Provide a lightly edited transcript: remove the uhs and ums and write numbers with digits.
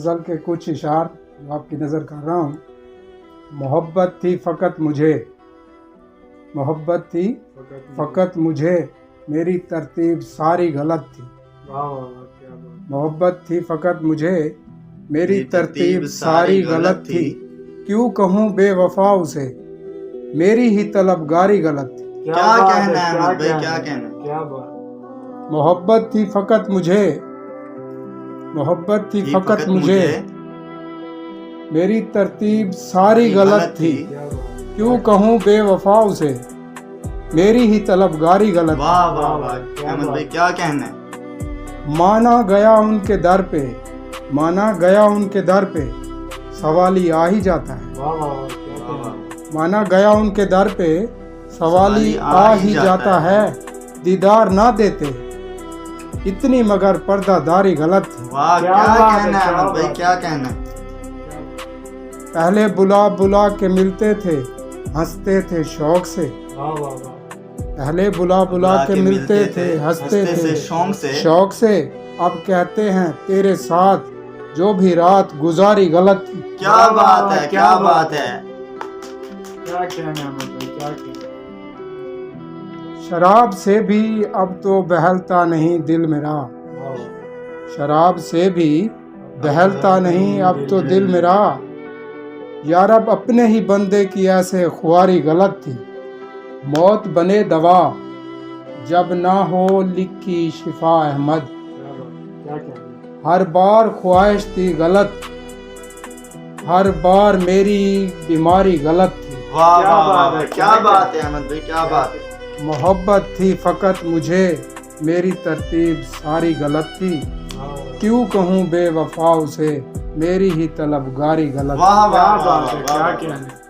गज़ल के कुछ इशार जो आपकी नज़र कर रहा हूँ। मोहब्बत थी फ़कत मुझे, मोहब्बत थी फ़कत मुझे, मेरी तरतीब सारी गलत थी। मोहब्बत थी फ़कत मुझे, मेरी तरतीब सारी गलत थी। क्यों कहूँ बेवफा उसे, मेरी ही तलबगारी गलत थी। क्या कहना है अहमद भाई, क्या कहना है? क्या बात। मोहब्बत थी फ़कत मुझे, मोहब्बत थी फ़कत मुझे, मेरी तरतीब सारी गलत थी। क्यों कहूँ बेवफा उसे, मेरी ही तलबगारी गलत। वाह वाह वाह अहमद भाई, क्या कहना है? माना गया उनके दर पे, माना गया उनके दर पे, सवाल ही आ ही जाता है। वाह वाह वाह, क्या कहना है? माना गया उनके दर पे, सवाल ही आ ही जाता है। दीदार ना देते इतनी मगर पर्दादारी गलत थी। वाह, क्या क्या बात है, कहना है क्या अहमद भाई, बात। क्या कहना है? पहले बुला बुला के मिलते थे, हंसते थे शौक से। वाह वाह वाह। पहले बुला बुला के मिलते थे, हंसते थे शौक से। अब कहते हैं तेरे साथ जो भी रात गुजारी गलत थी। क्या बात है, क्या बात है। क्या कहना है अहमद भाई, क्या कहना है? शराब से भी अब तो बहलता नहीं दिल मेरा, वाह। शराब से भी बहलता नहीं अब तो दिल मेरा। यार अब अपने ही बंदे की ऐसे ख्वारी गलत थी। मौत बने दवा जब ना हो लिखी शिफा अहमद। क्या कहना है? हर बार ख्वाहिश थी गलत, हर बार मेरी बीमारी गलत थी। वाह क्या वाह बात वाह, है, क्या बात है अहमद भाई, क्या बात है। मोहब्बत थी फ़कत मुझे, मेरी तरतीब सारी गलत थी। क्यों कहूँ बेवफा उसे, मेरी ही तलबगारी गलत। वाह वाह क्या वाह बात है, वाह, क्या वाह। कहना है?